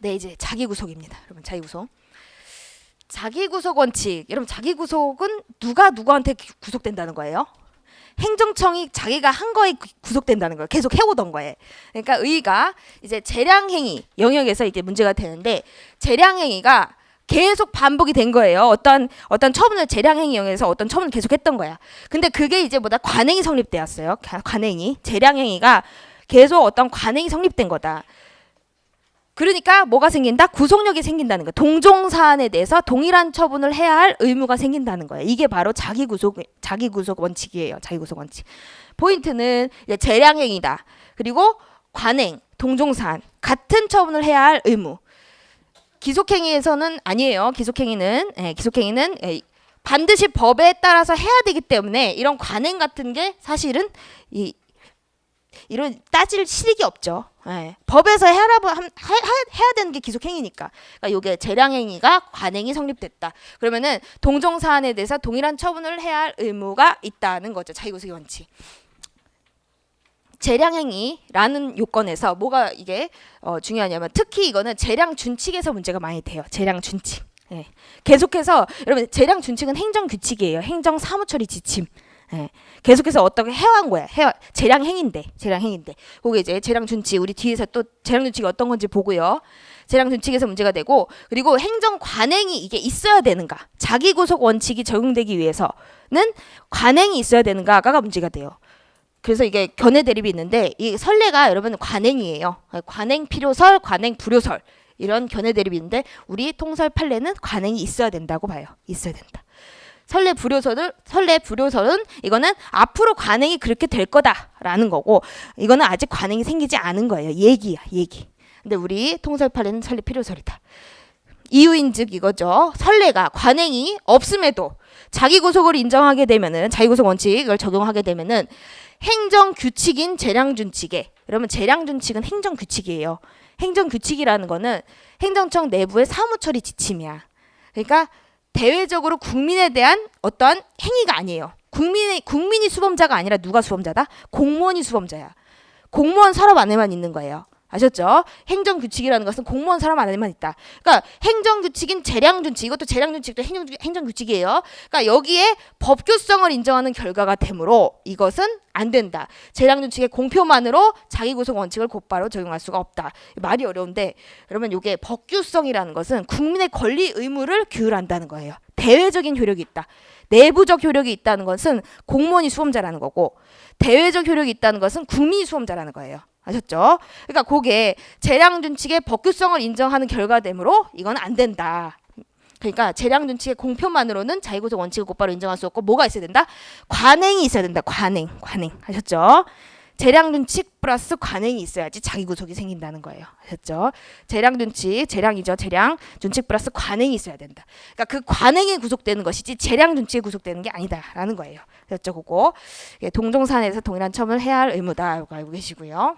네, 이제 자기구속입니다. 여러분, 자기구속. 자기구속 원칙. 여러분, 자기구속은 누가 누구한테 구속된다는 거예요? 행정청이 자기가 한 거에 구속된다는 거예요. 계속 해오던 거에. 그러니까 의가 이제 재량행위 영역에서 이게 문제가 되는데, 재량행위가 계속 반복이 된 거예요. 어떤 처분을 재량행위 영역에서 어떤 처분을 계속 했던 거야. 근데 그게 이제 뭐다? 관행이 성립되었어요. 관행이. 재량행위가 계속 어떤 관행이 성립된 거다. 그러니까 뭐가 생긴다? 구속력이 생긴다는 거예요. 동종사안에 대해서 동일한 처분을 해야 할 의무가 생긴다는 거예요. 이게 바로 자기구속 원칙이에요. 자기구속 원칙. 포인트는 이제 재량행위다. 그리고 관행, 동종사안, 같은 처분을 해야 할 의무. 기속행위에서는 아니에요. 기속행위는 반드시 법에 따라서 해야 되기 때문에 이런 관행 같은 게 사실은 이런 따질 실익이 없죠. 법에서 해야 되는 게 기속행위니까. 그러니까 이게 재량행위가 관행이 성립됐다. 그러면은 동종사안에 대해서 동일한 처분을 해야 할 의무가 있다는 거죠. 자기구속의 원칙. 재량행위라는 요건에서 뭐가 이게 중요하냐면, 특히 이거는 재량준칙에서 문제가 많이 돼요. 재량준칙. 계속해서 여러분, 재량준칙은 행정규칙이에요. 행정사무처리 지침. 계속해서 어떻게 해온 거야. 재량행인데. 그게 이제 재량준칙, 우리 뒤에서 또 재량준칙이 어떤 건지 보고요. 재량준칙에서 문제가 되고, 그리고 행정관행이 이게 있어야 되는가. 자기구속 원칙이 적용되기 위해서는 관행이 있어야 되는가가 문제가 돼요. 그래서 이게 견해 대립이 있는데, 이 선례가 여러분 관행이에요. 관행 필요설, 관행 불효설, 이런 견해 대립이 있는데, 우리 통설 판례는 관행이 있어야 된다고 봐요. 있어야 된다. 선례 불효설은 이거는 앞으로 관행이 그렇게 될 거다라는 거고, 이거는 아직 관행이 생기지 않은 거예요. 얘기야, 얘기. 근데 우리 통설 판례는 선례 필요설이다. 이유인즉 이거죠. 선례가 관행이 없음에도 자기구속을 인정하게 되면은, 자기구속 원칙을 적용하게 되면은 행정규칙인 재량준칙에, 여러분 재량준칙은 행정규칙이에요. 행정규칙이라는 거는 행정청 내부의 사무처리 지침이야. 그러니까 대외적으로 국민에 대한 어떠한 행위가 아니에요. 국민이 수범자가 아니라 누가 수범자다? 공무원이 수범자야. 공무원 서랍 안에만 있는 거예요. 아셨죠? 행정규칙이라는 것은 공무원 사람 안에만 있다. 그러니까 행정규칙인 재량준칙, 이것도 재량준칙도 행정규칙이에요. 그러니까 여기에 법규성을 인정하는 결과가 되므로 이것은 안 된다. 재량준칙의 공표만으로 자기구속 원칙을 곧바로 적용할 수가 없다. 말이 어려운데, 여러분 이게 법규성이라는 것은 국민의 권리 의무를 규율한다는 거예요. 대외적인 효력이 있다. 내부적 효력이 있다는 것은 공무원이 수범자라는 거고, 대외적 효력이 있다는 것은 국민이 수범자라는 거예요. 아셨죠? 그러니까 그게 재량준칙의 법규성을 인정하는 결과되므로 이건 안 된다. 그러니까 재량준칙의 공표만으로는 자기구속 원칙을 곧바로 인정할 수 없고, 뭐가 있어야 된다? 관행이 있어야 된다. 관행. 아셨죠? 재량준칙 플러스 관행이 있어야지 자기구속이 생긴다는 거예요. 아셨죠? 재량준칙 플러스 관행이 있어야 된다. 그러니까 그 관행에 구속되는 것이지 재량준칙에 구속되는 게 아니다라는 거예요. 아셨죠? 그거 동종사안에서 동일한 처분을 해야 할 의무다. 이거 알고 계시고요.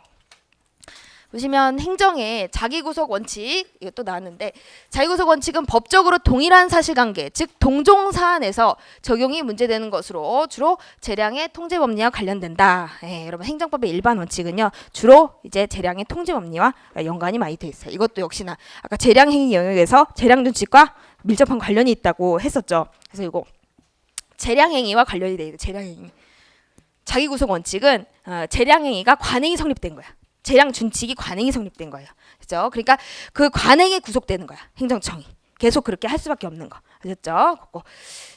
보시면 행정의 자기구속 원칙, 이것도 나왔는데, 자기구속 원칙은 법적으로 동일한 사실관계, 즉 동종사안에서 적용이 문제되는 것으로 주로 재량의 통제법리와 관련된다. 여러분 행정법의 일반 원칙은요, 주로 이제 재량의 통제법리와 연관이 많이 돼 있어요. 이것도 역시나 아까 재량행위 영역에서 재량준칙과 밀접한 관련이 있다고 했었죠. 그래서 이거 재량행위와 관련이 돼 있어요. 재량행위. 자기구속 원칙은 재량행위가 관행이 성립된 거야. 재량준칙이 관행이 성립된 거예요. 그렇죠? 그러니까 그 관행에 구속되는 거야. 행정청이. 계속 그렇게 할 수밖에 없는 거. 아셨죠?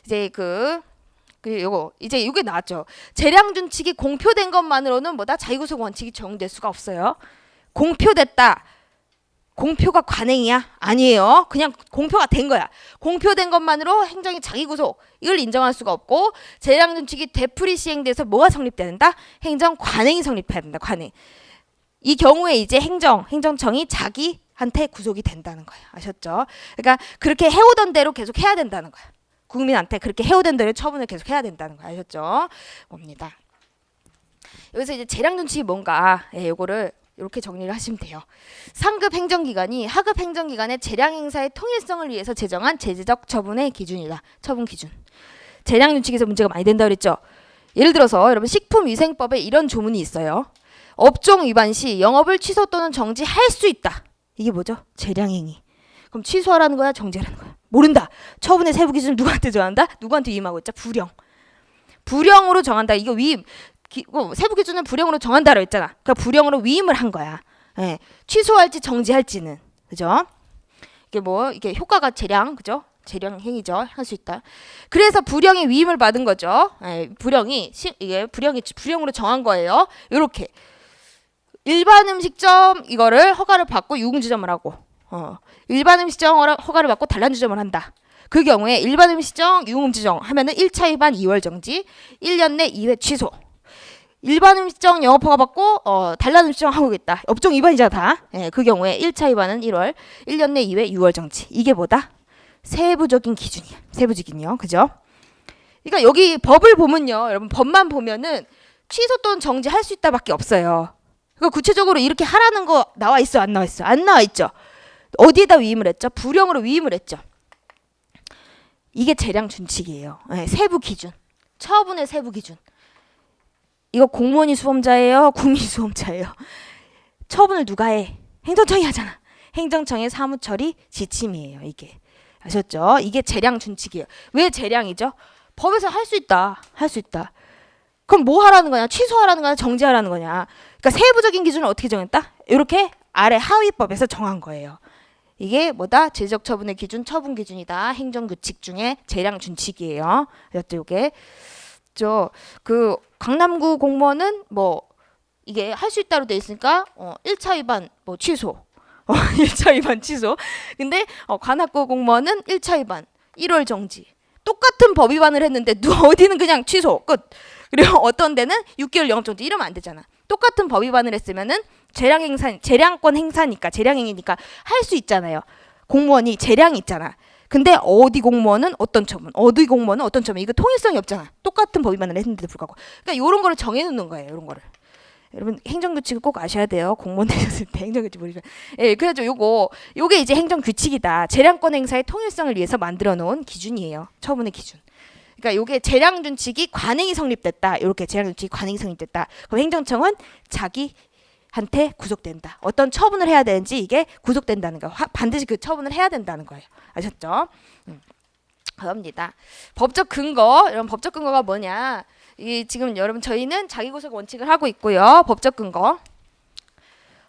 이제 이제 이게 나왔죠. 재량준칙이 공표된 것만으로는 뭐다? 자기구속 원칙이 적용될 수가 없어요. 공표됐다. 공표가 관행이야? 아니에요. 그냥 공표가 된 거야. 공표된 것만으로 행정이 자기구속 이걸 인정할 수가 없고, 재량준칙이 되풀이 시행돼서 뭐가 성립된다? 행정 관행이 성립해야 된다. 관행. 이 경우에 이제 행정청이 자기한테 구속이 된다는 거예요. 아셨죠? 그러니까 그렇게 해오던 대로 계속 해야 된다는 거야. 국민한테 그렇게 해오던 대로 처분을 계속 해야 된다는 거야. 아셨죠? 봅니다. 여기서 이제 재량준칙이 뭔가, 요거를 이렇게 정리를 하시면 돼요. 상급 행정기관이 하급 행정기관의 재량 행사의 통일성을 위해서 제정한 제재적 처분의 기준이다. 처분 기준. 재량준칙에서 문제가 많이 된다 그랬죠. 예를 들어서 여러분 식품위생법에 이런 조문이 있어요. 업종 위반 시 영업을 취소 또는 정지할 수 있다. 이게 뭐죠? 재량행위. 그럼 취소하라는 거야? 정지하라는 거야? 모른다. 처분의 세부 기준을 누구한테 정한다? 누구한테 위임하고 있죠? 불령. 불령으로 정한다. 이거 위임. 세부 기준은 불령으로 정한다라고 했잖아. 그러니까 불령으로 위임을 한 거야. 예. 취소할지 정지할지는. 그죠? 이게 뭐 이게 효과가 재량, 그죠? 재량 행위죠. 할 수 있다. 그래서 불령의 위임을 받은 거죠. 예, 이게 불령으로 정한 거예요. 요렇게 일반 음식점 이거를 허가를 받고 유흥주점을 하고 일반 음식점 허가를 받고 단란주점을 한다. 그 경우에 일반 음식점, 유흥주점 하면은 1차 위반 2월 정지, 1년 내 2회 취소. 일반 음식점 영업 허가 받고 단란 음식점 하고 있다. 업종 위반이잖아 다. 예, 그 경우에 1차 위반은 1월, 1년 내 2회 6월 정지. 이게 뭐다? 세부적인 기준이야. 세부적인요. 그죠? 그러니까 여기 법을 보면요. 여러분 법만 보면은 취소 또는 정지할 수 있다밖에 없어요. 그러니까 구체적으로 이렇게 하라는 거 나와 있어? 안 나와 있어? 안 나와 있죠. 어디에다 위임을 했죠? 불령으로 위임을 했죠. 이게 재량 준칙이에요. 네, 세부 기준. 처분의 세부 기준. 이거 공무원이 수험자예요? 국민이 수험자예요? 처분을 누가 해? 행정청이 하잖아. 행정청의 사무처리 지침이에요. 이게. 아셨죠? 이게 재량 준칙이에요. 왜 재량이죠? 법에서 할 수 있다. 할 수 있다. 그럼 뭐 하라는 거냐? 취소하라는 거냐? 정지하라는 거냐? 그러니까 세부적인 기준을 어떻게 정했다? 이렇게 아래 하위법에서 정한 거예요. 이게 뭐다? 제적 처분의 기준, 처분 기준이다. 행정규칙 중에 재량 준칙이에요. 이게 그 강남구 공무원은 뭐 이게 할 수 있다로 돼 있으니까 1차 위반 뭐 취소. 1차 위반 취소. 근데 관악구 공무원은 1차 위반 1월 정지. 똑같은 법 위반을 했는데 어디는 그냥 취소 끝. 그리고 어떤 데는 6개월 영업 정지. 이러면 안 되잖아. 똑같은 법 위반을 했으면은 재량권 행사니까 재량행위니까 할 수 있잖아요. 공무원이 재량이 있잖아. 근데 어디 공무원은 어떤 처분, 어디 공무원은 어떤 처분. 이거 통일성이 없잖아. 똑같은 법 위반을 했는데도 불구하고. 그러니까 이런 거를 정해놓는 거예요. 이런 거를. 여러분 행정규칙을 꼭 아셔야 돼요. 공무원 되셨을 때 행정규칙 모르시면. 예, 그래서 요게 이제 행정규칙이다. 재량권 행사의 통일성을 위해서 만들어 놓은 기준이에요. 처분의 기준. 그러니까 요게 재량준칙이 관행이 성립됐다. 이렇게 재량준칙이 관행이 성립됐다. 그럼 행정청은 자기한테 구속된다. 어떤 처분을 해야 되는지 이게 구속된다는 거. 반드시 그 처분을 해야 된다는 거예요. 아셨죠? 그럽니다. 법적 근거. 여러분 법적 근거가 뭐냐? 이 지금 여러분 저희는 자기구속 원칙을 하고 있고요. 법적 근거.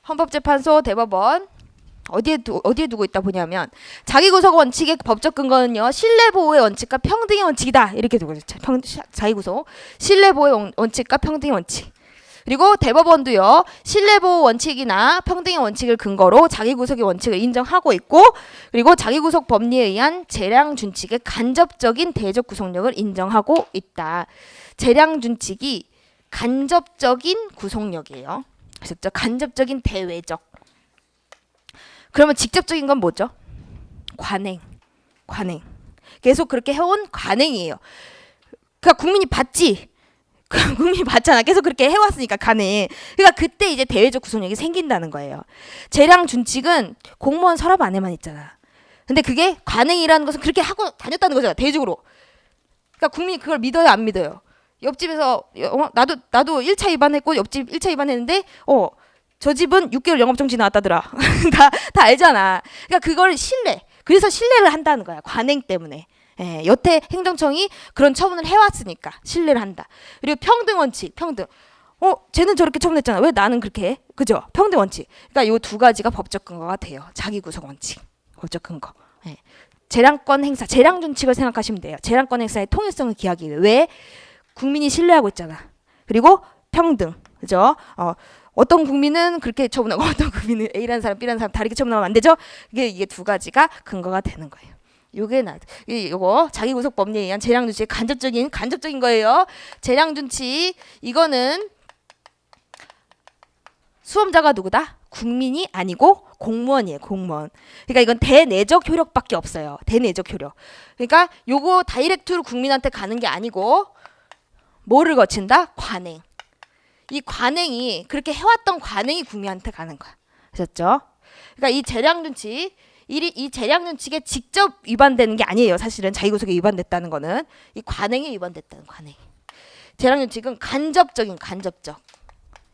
헌법재판소, 대법원 어디에 두고 있다 보냐면 자기구속 원칙의 법적 근거는요. 신뢰보호의 원칙과 평등의 원칙이다. 이렇게 두고 있죠. 자기구속. 신뢰보호의 원칙과 평등의 원칙. 그리고 대법원도요. 신뢰보호 원칙이나 평등의 원칙을 근거로 자기구속의 원칙을 인정하고 있고 그리고 자기구속 법리에 의한 재량준칙의 간접적인 대적 구속력을 인정하고 있다. 재량준칙이 간접적인 구속력이에요. 아셨죠? 간접적인 대외적. 그러면 직접적인 건 뭐죠? 관행. 계속 그렇게 해온 관행이에요. 그러니까 국민이 받지. 국민이 받잖아. 계속 그렇게 해왔으니까 관행. 그러니까 그때 이제 대외적 구속력이 생긴다는 거예요. 재량준칙은 공무원 서랍 안에만 있잖아. 근데 그게 관행이라는 것은 그렇게 하고 다녔다는 거잖아. 대외적으로. 그러니까 국민이 그걸 믿어요, 안 믿어요? 옆집에서 나도 1차 위반했고 옆집 1차 위반했는데 저 집은 6개월 영업정지 나왔다더라. 다 알잖아. 그러니까 그걸 그래서 신뢰를 한다는 거야. 관행 때문에. 예, 여태 행정청이 그런 처분을 해왔으니까 신뢰를 한다. 그리고 평등원칙. 쟤는 저렇게 처분했잖아. 왜 나는 그렇게 해? 그죠? 평등원칙. 그러니까 이 두 가지가 법적 근거가 돼요. 자기구속원칙. 법적 근거. 예. 재량권 행사. 재량준칙을 생각하시면 돼요. 재량권 행사의 통일성을 기하기 위해. 왜? 국민이 신뢰하고 있잖아. 그리고 평등. 그죠? 어떤 국민은 그렇게 처분하고 어떤 국민은 A라는 사람, B라는 사람 다르게 처분하면 안 되죠? 이게 두 가지가 근거가 되는 거예요. 요거 자기구속 법리에 의한 재량준칙 간접적인 거예요. 재량준칙 이거는 수험자가 누구다? 국민이 아니고 공무원이에요. 공무원. 그러니까 이건 대내적 효력밖에 없어요. 대내적 효력. 그러니까 요거 다이렉트로 국민한테 가는 게 아니고 뭐를 거친다? 관행. 이 관행이 그렇게 해왔던 관행이 국민한테 가는 거야. 아셨죠? 그러니까 이 재량준칙 이 재량준칙에 직접 위반되는 게 아니에요. 사실은 자기구속에 위반됐다는 거는 이 관행에 위반됐다는 관행. 재량준칙은 간접적.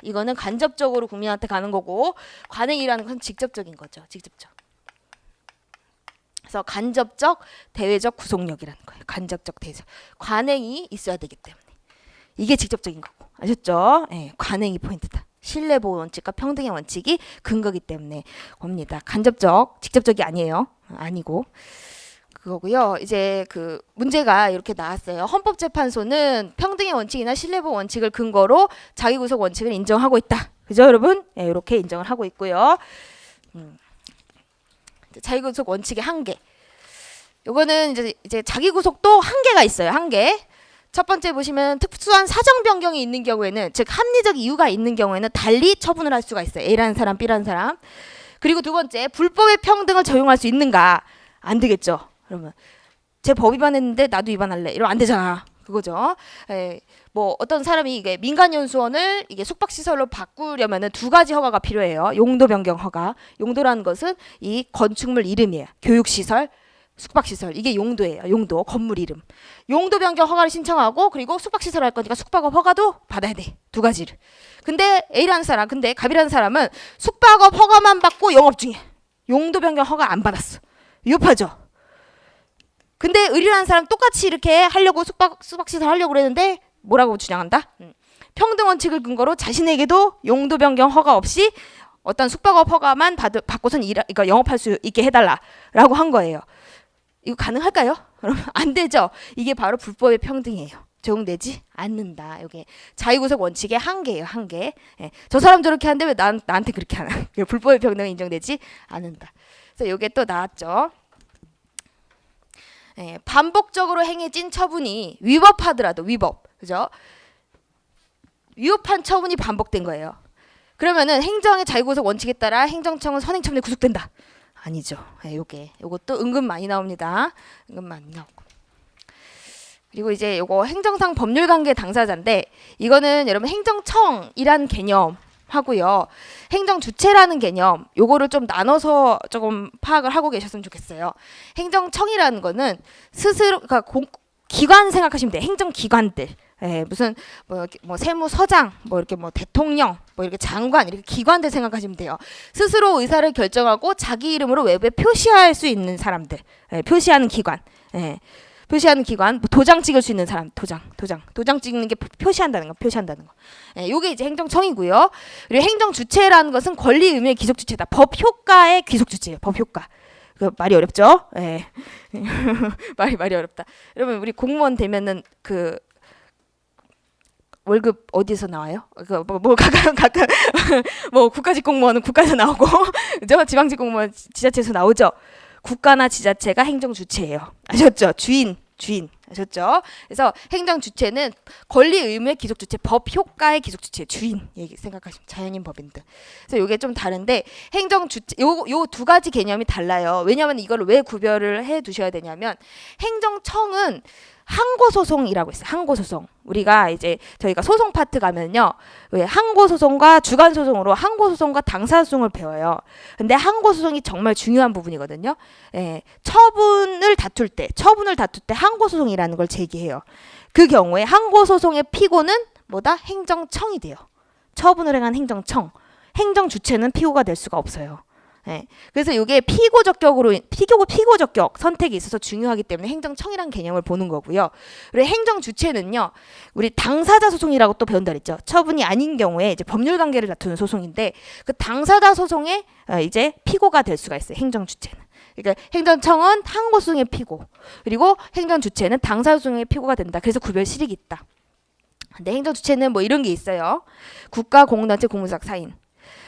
이거는 간접적으로 국민한테 가는 거고, 관행이라는 건 직접적인 거죠. 직접적. 그래서 간접적 대외적 구속력이라는 거예요. 간접적 대외적. 관행이 있어야 되기 때문에. 이게 직접적인 거고. 아셨죠? 예, 관행이 포인트다. 신뢰보호 원칙과 평등의 원칙이 근거기 때문에 옵니다. 간접적, 직접적이 아니에요. 아니고. 그거고요. 이제 그 문제가 이렇게 나왔어요. 헌법재판소는 평등의 원칙이나 신뢰보호 원칙을 근거로 자기구속 원칙을 인정하고 있다. 그죠, 여러분? 예, 이렇게 인정을 하고 있고요. 자기구속 원칙의 한계. 요거는 이제 자기구속도 한계가 있어요. 한계. 첫 번째 보시면 특수한 사정 변경이 있는 경우에는, 즉 합리적 이유가 있는 경우에는 달리 처분을 할 수가 있어요. A라는 사람, B라는 사람. 그리고 두 번째, 불법의 평등을 적용할 수 있는가? 안 되겠죠. 그러면 제 법 위반했는데 나도 위반할래. 이러면 안 되잖아. 그거죠. 뭐 어떤 사람이 이게 민간연수원을 이게 숙박시설로 바꾸려면은 두 가지 허가가 필요해요. 용도 변경 허가. 용도라는 것은 이 건축물 이름이에요. 교육시설, 숙박시설. 이게 용도예요. 용도, 건물 이름. 용도 변경 허가를 신청하고, 그리고 숙박시설 할 거니까 숙박업 허가도 받아야 돼. 두 가지를. 근데 A라는 사람, 근데 갑이라는 사람은 숙박업 허가만 받고 영업 중에 용도 변경 허가 안 받았어. 위협하죠. 근데 의리라는 사람 똑같이 이렇게 하려고 숙박시설 하려고 그랬는데 뭐라고 주장한다? 평등 원칙을 근거로 자신에게도 용도 변경 허가 없이 어떤 숙박업 허가만 받고선 그러니까 영업할 수 있게 해달라라고 한 거예요. 이거 가능할까요? 그러면 안 되죠. 이게 바로 불법의 평등이에요. 적용되지 않는다. 이게 자유구속 원칙의 한계예요. 한계. 예. 저 사람 저렇게 하는데 왜 나한테 그렇게 하나? 불법의 평등은 인정되지 않는다. 그래서 이게 또 나왔죠. 예, 반복적으로 행해진 처분이 위법하더라도 위법, 그죠? 위법한 처분이 반복된 거예요. 그러면은 행정의 자유구속 원칙에 따라 행정청은 선행처분에 구속된다. 아니죠. 예, 요것도 은근 많이 나옵니다. 은근 많이 나오고. 그리고 이제 요거 행정상 법률관계 당사자인데, 이거는 여러분 행정청이란 개념 하고요. 행정주체라는 개념, 요거를 좀 나눠서 조금 파악을 하고 계셨으면 좋겠어요. 행정청이라는 거는 스스로, 그러니까 기관 생각하시면 돼요. 행정기관들. 예, 무슨 뭐 세무서장, 뭐 이렇게 뭐 대통령, 뭐 이렇게 장관, 이렇게 기관들 생각하시면 돼요. 스스로 의사를 결정하고 자기 이름으로 외부에 표시할 수 있는 사람들. 예, 표시하는 기관. 예. 표시하는 기관, 뭐 도장 찍을 수 있는 사람, 도장 찍는 게 표시한다는 거. 예, 요게 이제 행정청이고요. 그리고 행정주체라는 것은 권리 의무의 기속주체다. 법 효과의 기속주체예요. 법 효과. 그 말이 어렵죠? 예. 말이 어렵다. 여러분 우리 공무원 되면은 그 월급 어디서 나와요? 각각 뭐 국가직 공무원은 국가에서 나오고, 그죠? 지방직 공무원 지자체에서 나오죠. 국가나 지자체가 행정 주체예요. 아셨죠? 주인. 아셨죠? 그래서 행정 주체는 권리 의무의 기속 주체, 법 효과의 기속 주체, 주인 얘기 생각하시면 자연인 법인들. 그래서 이게 좀 다른데 행정 주체 요 두 가지 개념이 달라요. 왜냐하면 이걸 왜 구별을 해 두셔야 되냐면, 행정청은 항고소송이라고 있어요. 항고소송. 우리가 이제 저희가 소송 파트 가면요, 항고소송과 주관소송으로 항고소송과 당사소송을 배워요. 근데 항고소송이 정말 중요한 부분이거든요. 예, 처분을 다툴 때 항고소송이라는 걸 제기해요. 그 경우에 항고소송의 피고는 뭐다? 행정청이 돼요. 처분을 행한 행정청. 행정 주체는 피고가 될 수가 없어요. 네. 그래서 이게 피고 적격 선택이 있어서 중요하기 때문에 행정청이라는 개념을 보는 거고요. 그리고 행정 주체는요, 우리 당사자 소송이라고 또 배운다 그랬죠. 처분이 아닌 경우에 이제 법률 관계를 다투는 소송인데, 그 당사자 소송에 이제 피고가 될 수가 있어요. 행정 주체는. 그러니까 행정청은 항고소송의 피고, 그리고 행정 주체는 당사자 소송의 피고가 된다. 그래서 구별 실익이 있다. 근데 행정 주체는 뭐 이런 게 있어요. 국가, 공공단체, 공무sak 사인.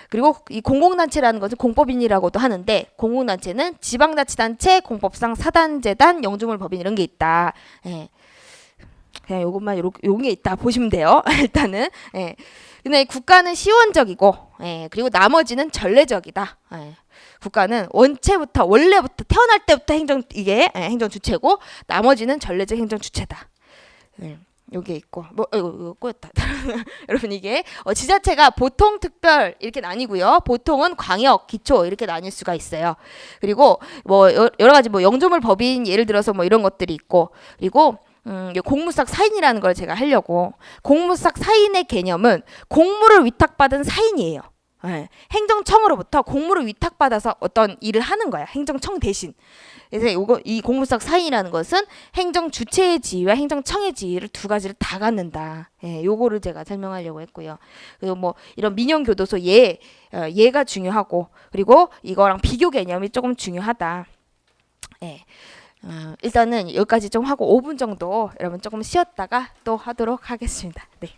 그리고 이 공공단체라는 것은 공법인이라고도 하는데, 공공단체는 지방자치단체, 공법상 사단재단, 영주물법인 이런 게 있다. 예. 그냥 요것만 요게 있다 보시면 돼요. 일단은. 예. 근데 국가는 시원적이고, 예. 그리고 나머지는 전례적이다. 예. 국가는 원래부터 태어날 때부터 행정 주체고, 나머지는 전례적 행정 주체다. 예. 요게 있고, 이거 꼬였다. 여러분 이게 지자체가 보통, 특별 이렇게 나뉘고요. 보통은 광역, 기초 이렇게 나뉠 수가 있어요. 그리고 뭐 여러 가지 뭐 영조물 법인 예를 들어서 뭐 이런 것들이 있고, 그리고 이 공무삭 사인이라는 걸 제가 하려고. 공무삭 사인의 개념은 공무를 위탁받은 사인이에요. 예, 행정청으로부터 공무를 위탁받아서 어떤 일을 하는 거야. 행정청 대신. 그래서 이 공무삭 사인이라는 것은 행정 주체의 지위와 행정청의 지위를 두 가지를 다 갖는다. 예, 요거를 제가 설명하려고 했고요. 그리고 뭐 이런 민영 교도소 예가 중요하고, 그리고 이거랑 비교 개념이 조금 중요하다. 예. 일단은 여기까지 좀 하고 5분 정도 여러분 조금 쉬었다가 또 하도록 하겠습니다. 네.